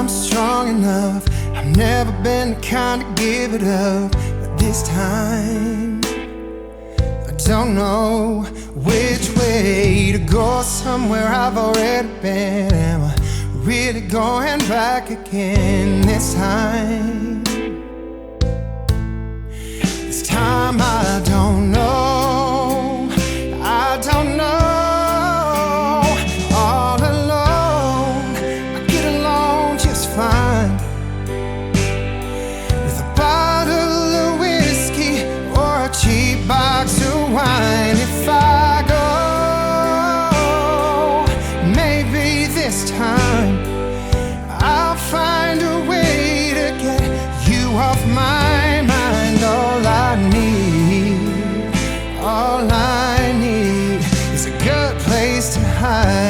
I'm strong enough. I've never been the kind to give it up, but this time I don't know which way to go. Somewhere I've already been. Am I really going back again this time? This time I don't know. I don't know. All alone, I get along just fine with a bottle of whiskey or a cheap box of wine. If I go, maybe this time I'll find a way to get you off my mind. All I need is a good place to hide.